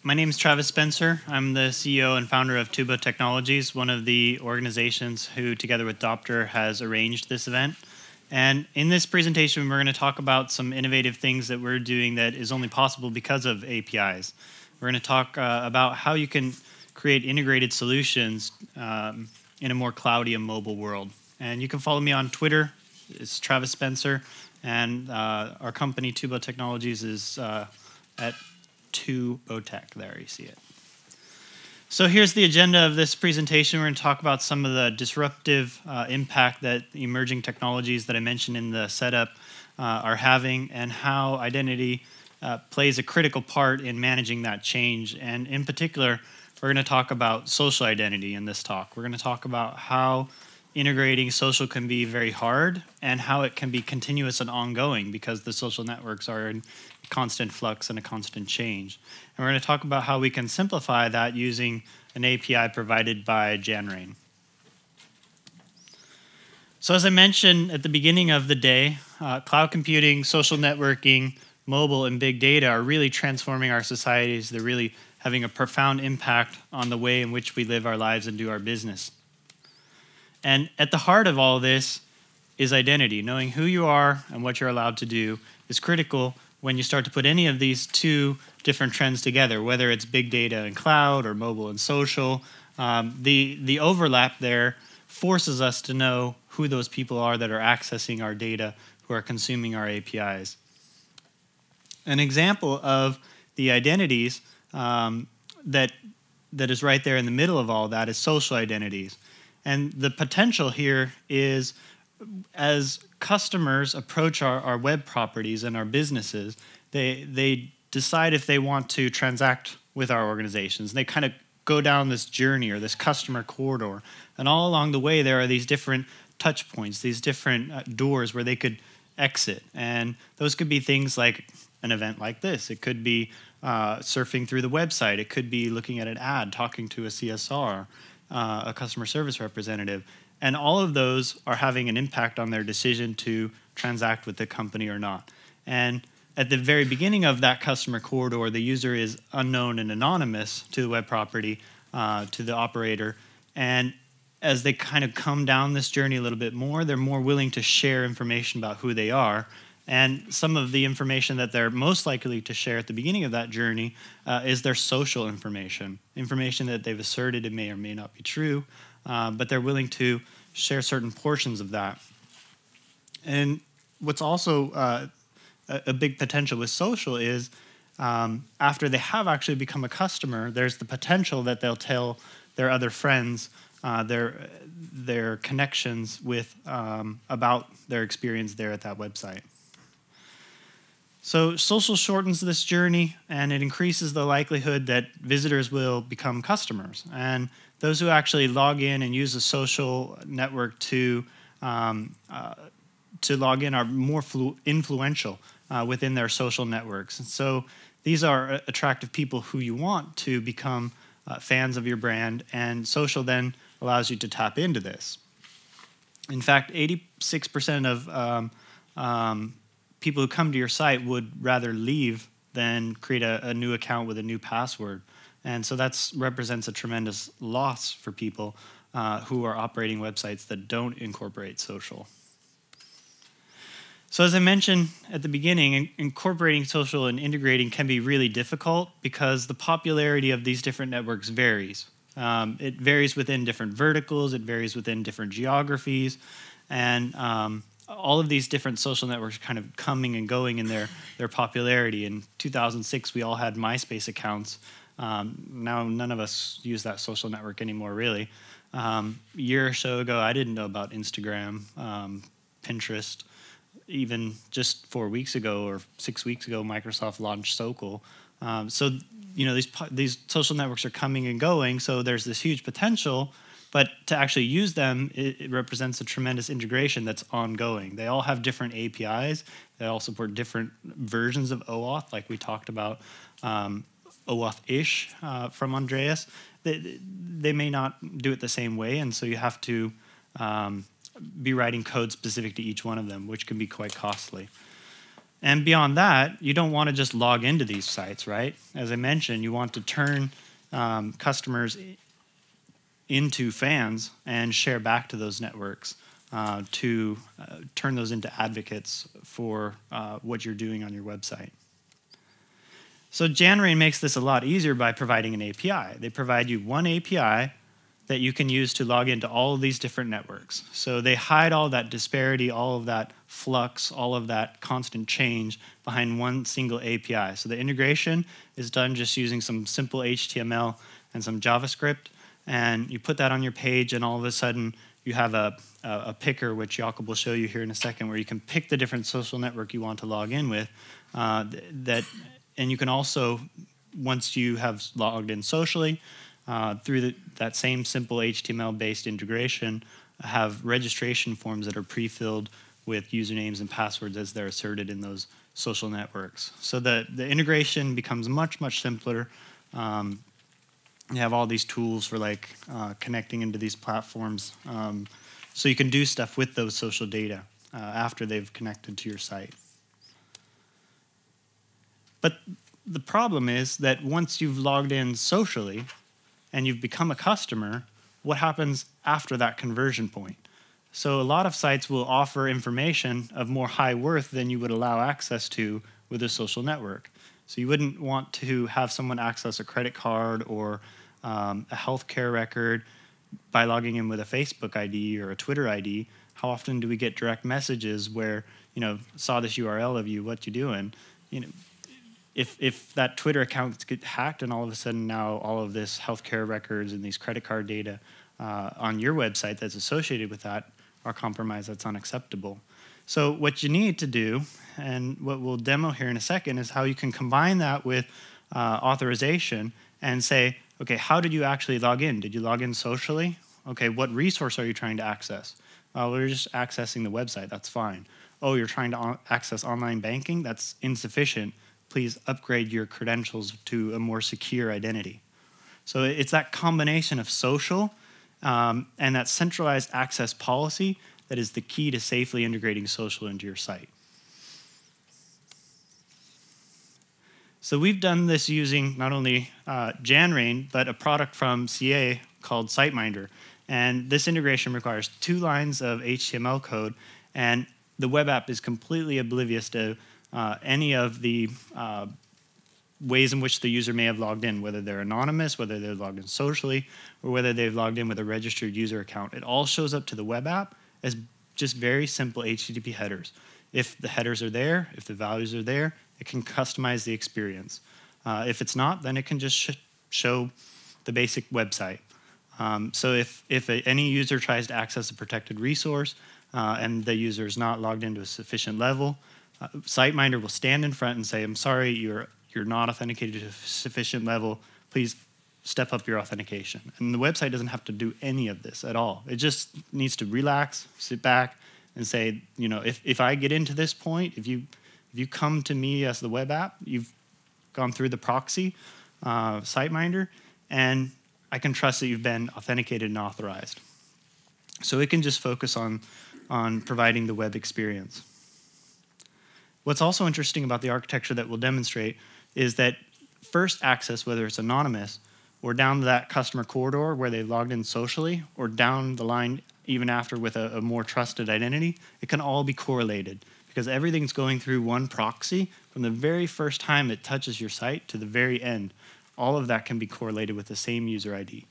My name is Travis Spencer. I'm the CEO and founder of Twobo Technologies, one of the organizations who, together with Dopter, has arranged this event. And in this presentation, we're going to talk about some innovative things that we're doing that is only possible because of APIs. We're going to talk about how you can create integrated solutions in a more cloudy and mobile world. And you can follow me on Twitter. It's Travis Spencer. And our company, Twobo Technologies, is at Twobo Tech. There, you see it. So here's the agenda of this presentation. We're going to talk about some of the disruptive impact that emerging technologies that I mentioned in the setup are having, and how identity plays a critical part in managing that change. And in particular, we're going to talk about social identity in this talk. We're going to talk about how integrating social can be very hard and how it can be continuous and ongoing because the social networks are in constant flux and a constant change. And we're going to talk about how we can simplify that using an API provided by Janrain. So as I mentioned at the beginning of the day, cloud computing, social networking, mobile, and big data are really transforming our societies. They're really having a profound impact on the way in which we live our lives and do our business. And at the heart of all this is identity. Knowing who you are and what you're allowed to do is critical when you start to put any of these two different trends together, whether it's big data and cloud or mobile and social. The overlap there forces us to know who those people are that are accessing our data, who are consuming our APIs. An example of the identities that is right there in the middle of all that is social identities. And the potential here is, as customers approach our web properties and our businesses, they decide if they want to transact with our organizations. They kind of go down this journey or this customer corridor. And all along the way, there are these different touch points, these different doors where they could exit. And those could be things like an event like this. It could be surfing through the website. It could be looking at an ad, talking to a CSR. A customer service representative, and all of those are having an impact on their decision to transact with the company or not. And at the very beginning of that customer corridor, the user is unknown and anonymous to the web property, to the operator, and as they kind of come down this journey a little bit more, they're more willing to share information about who they are. And some of the information that they're most likely to share at the beginning of that journey is their social information that they've asserted it may or may not be true, but they're willing to share certain portions of that. And what's also a big potential with social is after they have actually become a customer, there's the potential that they'll tell their other friends, their connections with about their experience there at that website. So social shortens this journey, and it increases the likelihood that visitors will become customers. And those who actually log in and use a social network to log in are more influential within their social networks. And so these are attractive people who you want to become fans of your brand, and social then allows you to tap into this. In fact, 86% of people who come to your site would rather leave than create a new account with a new password. And so that represents a tremendous loss for people who are operating websites that don't incorporate social. So as I mentioned at the beginning, incorporating social and integrating can be really difficult because the popularity of these different networks varies. It varies within different verticals, it varies within different geographies, and all of these different social networks kind of coming and going in their popularity. In 2006, we all had MySpace accounts. Now none of us use that social network anymore, really. A year or so ago, I didn't know about Instagram, Pinterest. Even just 4 weeks ago or 6 weeks ago, Microsoft launched Sokal. So you know, these social networks are coming and going, so there's this huge potential. But to actually use them, it represents a tremendous integration that's ongoing. They all have different APIs. They all support different versions of OAuth, like we talked about OAuth-ish from Andreas. They may not do it the same way, and so you have to be writing code specific to each one of them, which can be quite costly. And beyond that, you don't want to just log into these sites, right? As I mentioned, you want to turn customers into fans and share back to those networks to turn those into advocates for what you're doing on your website. So Janrain makes this a lot easier by providing an API. They provide you one API that you can use to log into all of these different networks. So they hide all that disparity, all of that flux, all of that constant change behind one single API. So the integration is done just using some simple HTML and some JavaScript, and you put that on your page, and all of a sudden you have a picker, which Jakob will show you here in a second, where you can pick the different social network you want to log in with. And you can also, once you have logged in socially, through that same simple HTML-based integration, have registration forms that are pre-filled with usernames and passwords as they're asserted in those social networks. So the integration becomes much, much simpler. You have all these tools for like connecting into these platforms, so you can do stuff with those social data after they've connected to your site. But the problem is that once you've logged in socially and you've become a customer, what happens after that conversion point? So a lot of sites will offer information of more high worth than you would allow access to with a social network. So you wouldn't want to have someone access a credit card or a healthcare record by logging in with a Facebook ID or a Twitter ID. How often do we get direct messages where, saw this URL of you, what you doing? If that Twitter account gets hacked and all of a sudden now all of this healthcare records and these credit card data on your website that's associated with that are compromised, that's unacceptable. So what you need to do, and what we'll demo here in a second, is how you can combine that with authorization and say, okay, how did you actually log in? Did you log in socially? Okay, what resource are you trying to access? We're just accessing the website, that's fine. Oh, you're trying to access online banking? That's insufficient. Please upgrade your credentials to a more secure identity. So it's that combination of social and that centralized access policy that is the key to safely integrating social into your site. So we've done this using not only Janrain, but a product from CA called SiteMinder. And this integration requires 2 lines of HTML code, and the web app is completely oblivious to any of the ways in which the user may have logged in, whether they're anonymous, whether they're logged in socially, or whether they've logged in with a registered user account. It all shows up to the web app as just very simple HTTP headers. If the headers are there, if the values are there, it can customize the experience. If it's not, then it can just show the basic website. So if any user tries to access a protected resource and the user is not logged into a sufficient level, SiteMinder will stand in front and say, I'm sorry, you're not authenticated to a sufficient level. Please step up your authentication. And the website doesn't have to do any of this at all. It just needs to relax, sit back, and say, if I get into this point, if you come to me as the web app, you've gone through the proxy, SiteMinder, and I can trust that you've been authenticated and authorized. So it can just focus on providing the web experience. What's also interesting about the architecture that we'll demonstrate is that first access, whether it's anonymous or down to that customer corridor where they logged in socially, or down the line even after with a more trusted identity, it can all be correlated because everything's going through one proxy from the very first time it touches your site to the very end. All of that can be correlated with the same user ID.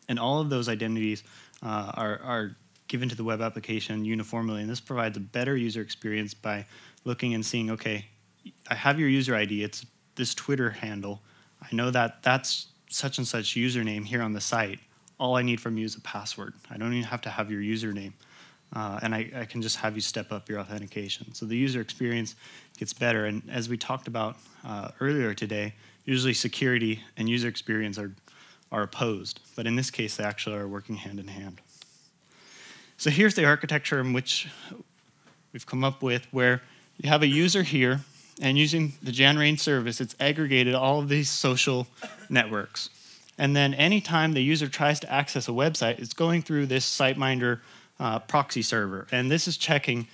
And all of those identities are given to the web application uniformly, and this provides a better user experience by looking and seeing, okay, I have your user ID, it's this Twitter handle, I know that that's such and such username here on the site. All I need from you is a password. I don't even have to have your username, and I can just have you step up your authentication. So the user experience gets better, and as we talked about earlier today, usually security and user experience are opposed, but in this case they actually are working hand in hand. So here's the architecture in which we've come up with, where you have a user here, and using the Janrain service, it's aggregated all of these social networks. And then anytime the user tries to access a website, it's going through this SiteMinder proxy server. And this is checking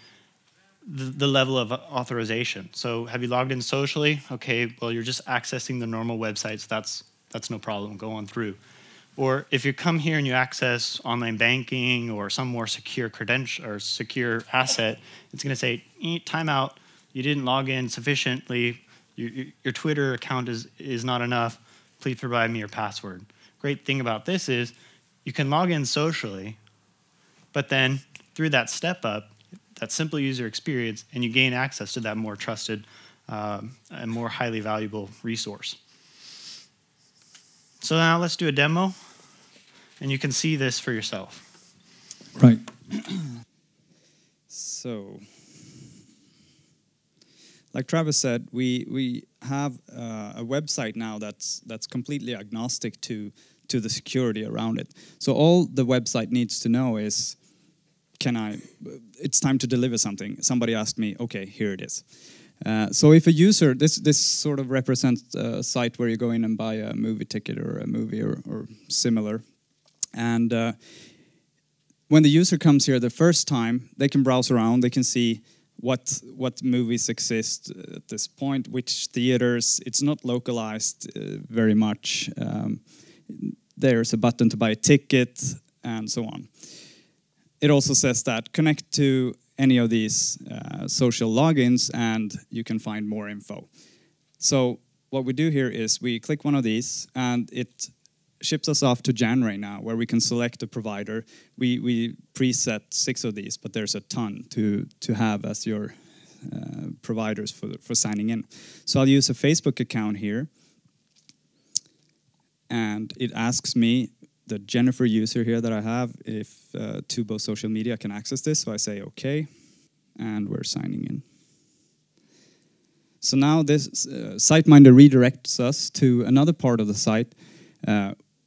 the level of authorization. So have you logged in socially? Okay, well, you're just accessing the normal websites. That's no problem. Go on through. Or if you come here and you access online banking or some more secure credential or secure asset, it's going to say, timeout, you didn't log in sufficiently, your Twitter account is not enough, please provide me your password. Great thing about this is you can log in socially, but then through that step up, that simple user experience, and you gain access to that more trusted and more highly valuable resource. So now let's do a demo, and you can see this for yourself. Right. So, like Travis said, we have a website now that's completely agnostic to the security around it. So all the website needs to know is, it's time to deliver something. Somebody asked me, okay, here it is. So if a user, this sort of represents a site where you go in and buy a movie ticket or a movie or similar. And when the user comes here the first time, they can browse around, they can see what movies exist at this point, which theaters. It's not localized very much. There's a button to buy a ticket and so on. It also says that connect to any of these social logins and you can find more info. So what we do here is we click one of these and it ships us off to Janray now, where we can select a provider. We preset 6 of these, but there's a ton to have as your providers for signing in. So I'll use a Facebook account here. And it asks me, the Jennifer user here that I have, if Twobo social media can access this. So I say okay, and we're signing in. So now this SiteMinder redirects us to another part of the site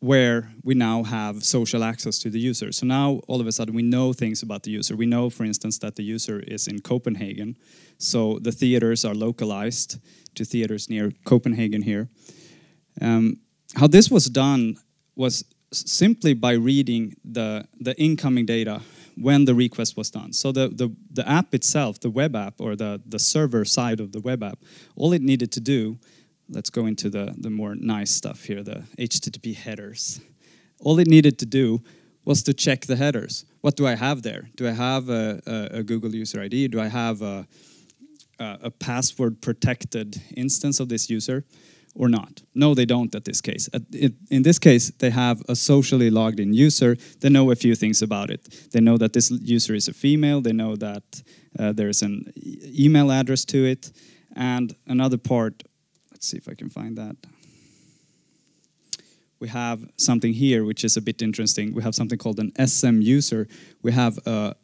where we now have social access to the user. So now all of a sudden we know things about the user. We know, for instance, that the user is in Copenhagen. So the theaters are localized to theaters near Copenhagen here. How this was done was simply by reading the incoming data when the request was done. So the app itself, the web app or the server side of the web app, all it needed to do, let's go into the more nice stuff here, the HTTP headers. All it needed to do was to check the headers. What do I have there? Do I have a Google user ID? Do I have a password protected instance of this user? Or not? No, they don't at this case. In this case, they have a socially logged in user. They know a few things about it. They know that this user is a female. They know that there's an email address to it. And another part, let's see if I can find that. We have something here which is a bit interesting. We have something called an SM user. We have a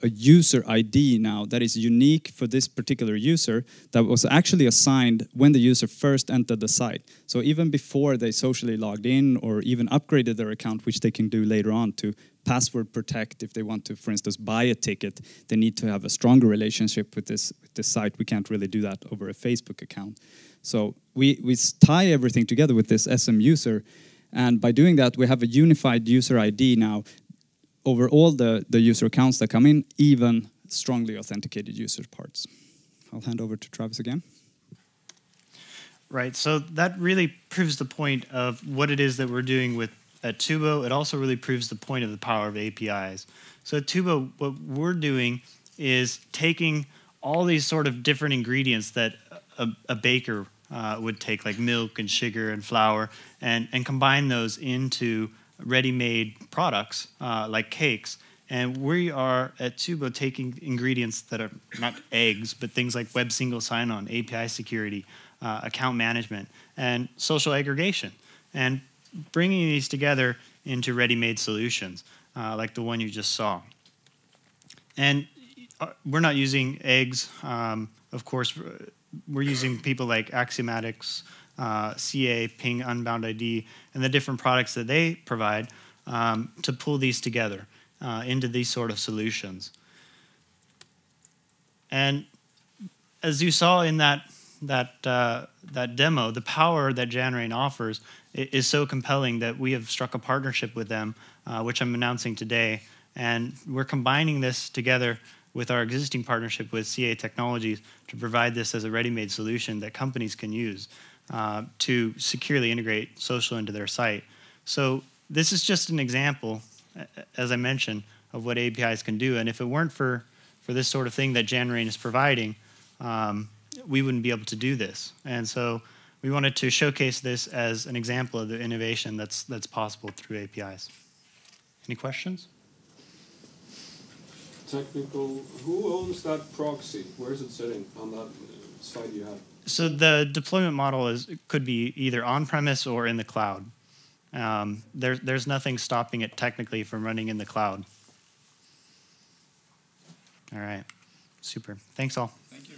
user ID now that is unique for this particular user that was actually assigned when the user first entered the site. So even before they socially logged in or even upgraded their account, which they can do later on to password protect if they want to, for instance, buy a ticket, they need to have a stronger relationship with this site. We can't really do that over a Facebook account. So we tie everything together with this SM user, and by doing that, we have a unified user ID now over all the user accounts that come in, even strongly authenticated user parts. I'll hand over to Travis again. Right, so that really proves the point of what it is that we're doing at Twobo. It also really proves the point of the power of APIs. So at Twobo, what we're doing is taking all these sort of different ingredients that a baker would take, like milk and sugar and flour, and combine those into ready-made products like cakes. And we are at Twobo taking ingredients that are not eggs, but things like web single sign-on, API security, account management, and social aggregation, and bringing these together into ready-made solutions like the one you just saw. And we're not using eggs. Of course, we're using people like Axiomatics, CA, Ping, Unbound ID, and the different products that they provide to pull these together into these sort of solutions. And as you saw in that demo, the power that Janrain offers is so compelling that we have struck a partnership with them, which I'm announcing today. And we're combining this together with our existing partnership with CA Technologies to provide this as a ready-made solution that companies can use to securely integrate social into their site. So this is just an example, as I mentioned, of what APIs can do. And if it weren't for this sort of thing that Janrain is providing, we wouldn't be able to do this. And so we wanted to showcase this as an example of the innovation that's possible through APIs. Any questions? Technical, who owns that proxy? Where is it sitting on that slide you had? So the deployment model could be either on-premise or in the cloud. There's nothing stopping it technically from running in the cloud. All right, super. Thanks all. Thank you.